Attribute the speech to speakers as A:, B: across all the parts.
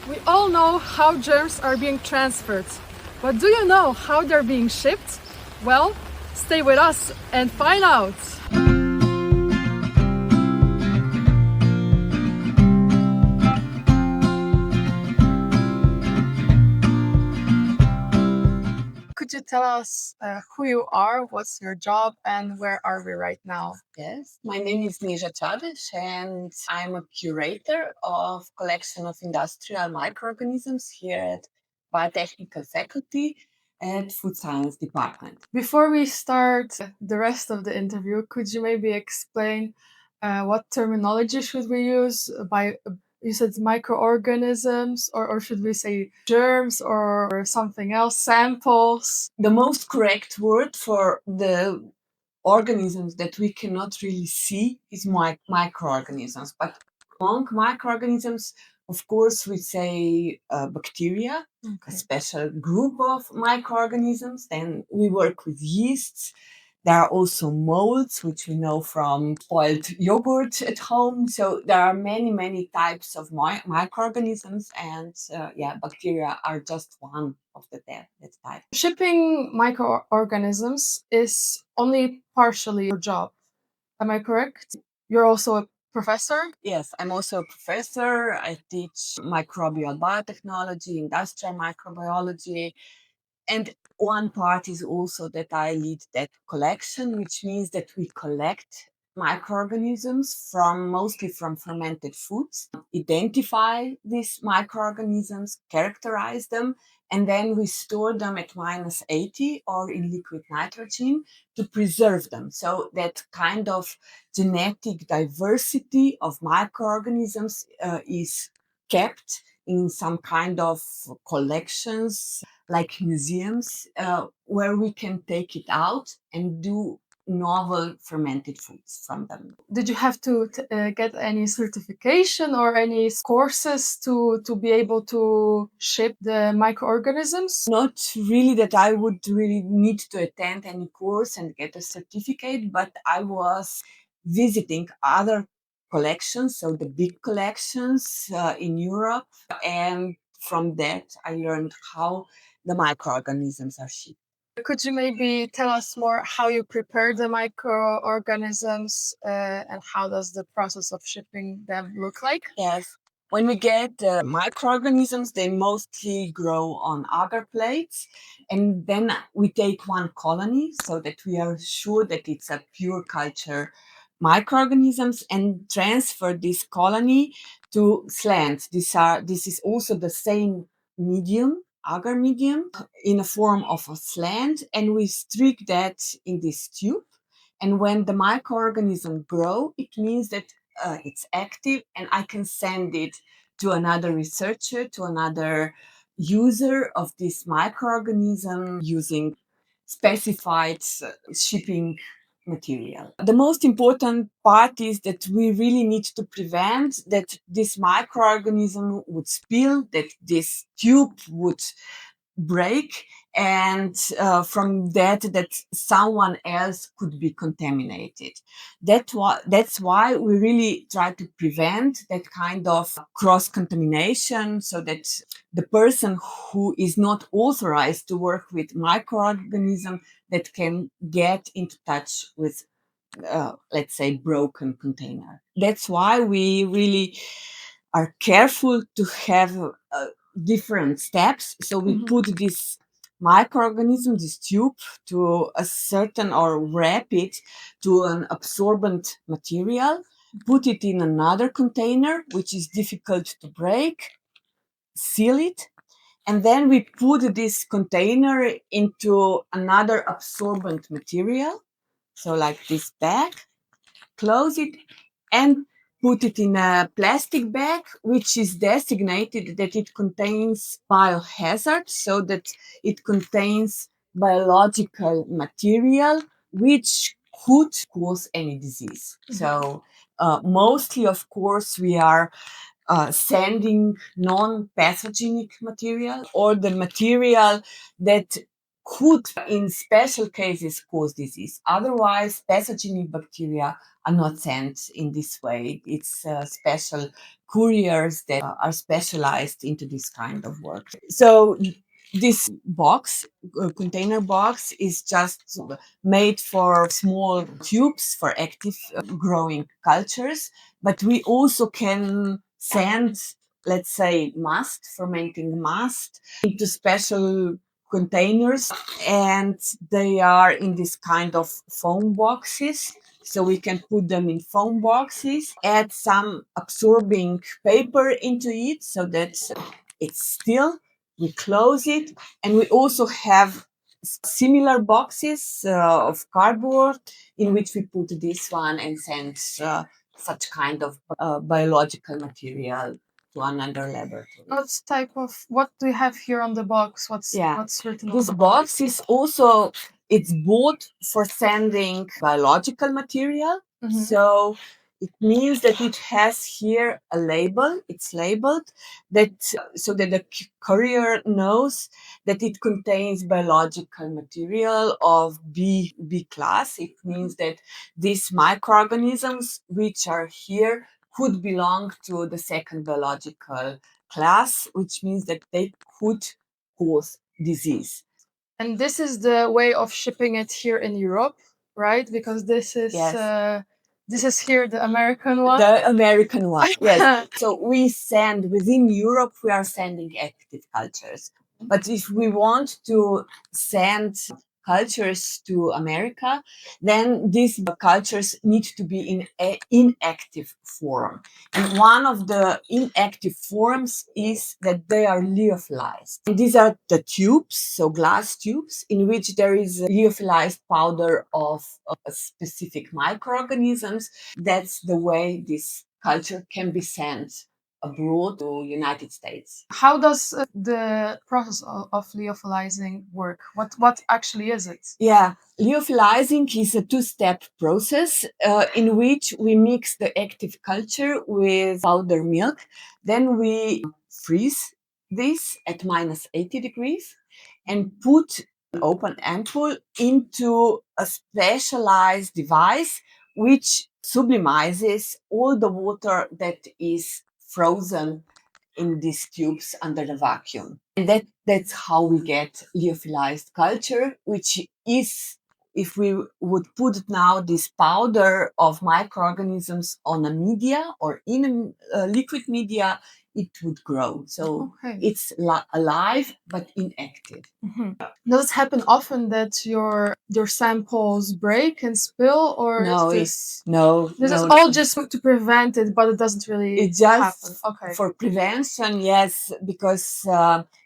A: We all know how germs are being transferred, but do you know how they're being shipped? Well, stay with us and find out! Could you tell us who you are, what's your job, and where are we right now?
B: Yes, my name is Neja Chavish, and I'm a curator of collection of industrial microorganisms here at biotechnical faculty at food science department.
A: Before we start the rest of the interview, could you maybe explain what terminology should we use? You said microorganisms, or should we say germs or something else, samples?
B: The most correct word for the organisms that we cannot really see is microorganisms. But among microorganisms, of course, we say bacteria, a special group of microorganisms. Then we work with yeasts. There are also molds, which we know from spoiled yogurt at home. So there are many, many types of microorganisms, and bacteria are just one of that type.
A: Shipping microorganisms is only partially your job. Am I correct? You're also a professor?
B: Yes, I'm also a professor. I teach microbial biotechnology, industrial microbiology, and one part is also that I lead that collection, which means that we collect microorganisms mostly from fermented foods, identify these microorganisms, characterize them, and then we store them at -80 or in liquid nitrogen to preserve them. So that kind of genetic diversity of microorganisms is kept in some kind of collections like museums where we can take it out and do novel fermented foods from them.
A: Did you have to get any certification or any courses to be able to ship the microorganisms?
B: Not really that I would really need to attend any course and get a certificate, but I was visiting other collections, so the big collections in Europe, and from that I learned how the microorganisms are shipped.
A: Could you maybe tell us more how you prepare the microorganisms and how does the process of shipping them look like?
B: Yes. When we get microorganisms, they mostly grow on agar plates. And then we take one colony so that we are sure that it's a pure culture microorganisms and transfer this colony to slants. This is also the same medium, agar medium, in a form of a slant. And we streak that in this tube. And when the microorganism grow, it means that it's active and I can send it to another researcher, to another user of this microorganism using specified shipping material. The most important part is that we really need to prevent that this microorganism would spill, that this tube would break, and from that someone else could be contaminated. That's why we really try to prevent that kind of cross contamination, so that the person who is not authorized to work with microorganism that can get into touch with let's say broken container. That's why we really are careful to have different steps. So we put this microorganism, this tube, to a certain or wrap it to an absorbent material, put it in another container, which is difficult to break, seal it, and then we put this container into another absorbent material, so like this bag, close it, and put it in a plastic bag, which is designated that it contains biohazard, so that it contains biological material which could cause any disease. So mostly, of course, we are sending non-pathogenic material or the material that could, in special cases, cause disease. Otherwise, pathogenic bacteria are not sent in this way. It's special couriers that are specialized into this kind of work. So this box, container box, is just made for small tubes for active growing cultures, but we also can send, let's say, mast, fermenting mast, into special containers, and they are in this kind of foam boxes. So we can put them in foam boxes, add some absorbing paper into it so that it's still. We close it, and we also have similar boxes of cardboard in which we put this one and send such kind of biological material to another laboratory.
A: What do you have here on the box? What's written on
B: This
A: the
B: box is also, it's bought for sending biological material. So it means that it has here a label. It's labeled that so that the courier knows that it contains biological material of B class. It means that these microorganisms which are here could belong to the second biological class, which means that they could cause disease.
A: And this is the way of shipping it here in Europe, right? Because this is here the American one.
B: The American one, yes. So we send within Europe, we are sending active cultures. But if we want to send cultures to America, then these cultures need to be in an inactive form. And one of the inactive forms is that they are lyophilized. And these are the tubes, so glass tubes, in which there is a lyophilized powder of specific microorganisms. That's the way this culture can be sent abroad to United States.
A: How does the process of lyophilizing work? What actually is it?
B: Yeah, lyophilizing is a two-step process in which we mix the active culture with powder milk. Then we freeze this at minus 80 degrees and put an open ampoule into a specialized device which sublimizes all the water that is frozen in these tubes under the vacuum. And that's how we get lyophilized culture, which is, if we would put now this powder of microorganisms on a media or in a liquid media, it would grow. So it's alive but inactive.
A: Does it happen often that your samples break and spill, or
B: No,
A: this
B: is
A: all just to prevent it, but it doesn't really
B: It's just
A: happen?
B: for prevention, yes, because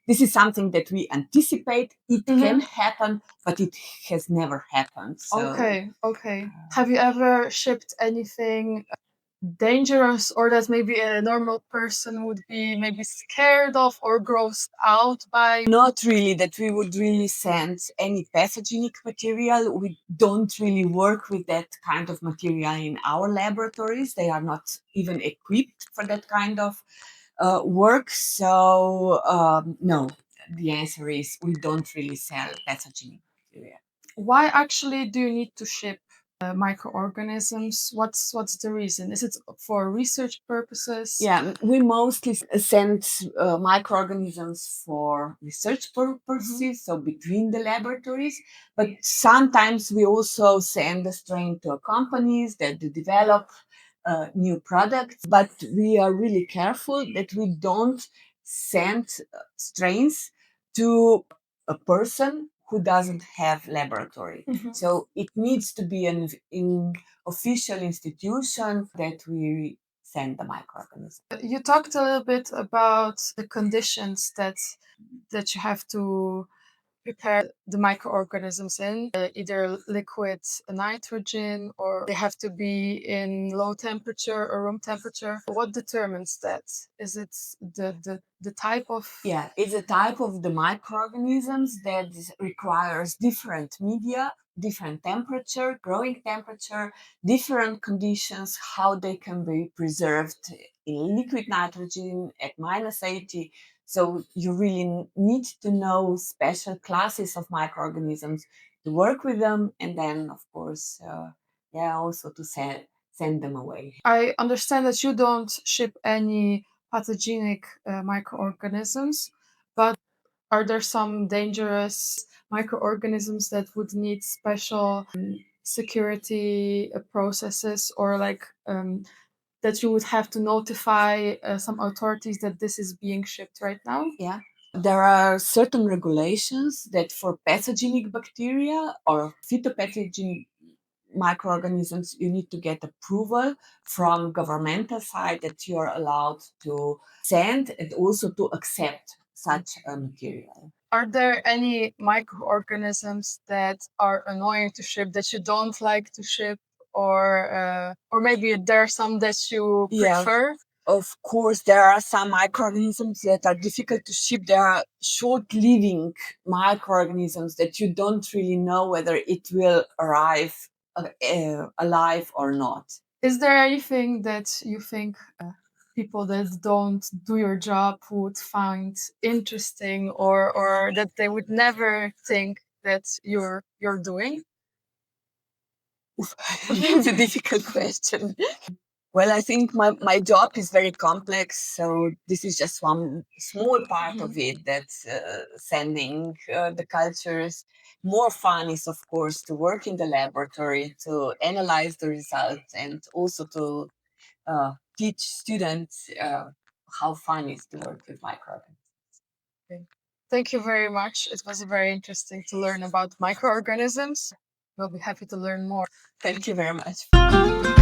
B: this is something that we anticipate. It can happen, but it has never happened. So,
A: Okay. Have you ever shipped anything dangerous, or that maybe a normal person would be maybe scared of or grossed out by?
B: Not really that we would really send any pathogenic material. We don't really work with that kind of material in our laboratories. They are not even equipped for that kind of work. So no, the answer is we don't really sell pathogenic bacteria.
A: Why actually do you need to ship microorganisms? What's the reason? Is it for research purposes?
B: Yeah, we mostly send microorganisms for research purposes, so between the laboratories. But sometimes we also send a strain to companies that develop new products. But we are really careful that we don't send strains to a person who doesn't have laboratory. So it needs to be an official institution that we send the microorganism.
A: You talked a little bit about the conditions that you have to prepare the microorganisms in, either liquid nitrogen, or they have to be in low temperature or room temperature. What determines that? Is it the type of?
B: Yeah, it's a type of the microorganisms that requires different media, different temperature, growing temperature, different conditions, how they can be preserved in liquid nitrogen at minus 80, So you really need to know special classes of microorganisms to work with them, and then, of course, also to send them away.
A: I understand that you don't ship any pathogenic microorganisms, but are there some dangerous microorganisms that would need special security processes, or like that you would have to notify some authorities that this is being shipped right now?
B: Yeah. There are certain regulations that for pathogenic bacteria or phytopathogenic microorganisms, you need to get approval from governmental side that you are allowed to send and also to accept such a material.
A: Are there any microorganisms that are annoying to ship that you don't like to ship, or maybe there are some that you
B: Yeah.
A: prefer?
B: Of course, there are some microorganisms that are difficult to ship. There are short-living microorganisms that you don't really know whether it will arrive alive or not.
A: Is there anything that you think people that don't do your job would find interesting, or that they would never think that you're doing?
B: It's a difficult question. Well, I think my job is very complex, so this is just one small part of it that's sending the cultures. More fun is, of course, to work in the laboratory, to analyze the results, and also to teach students how fun it is to work with microorganisms.
A: Okay. Thank you very much. It was very interesting to learn about microorganisms. We'll be happy to learn more.
B: Thank you very much.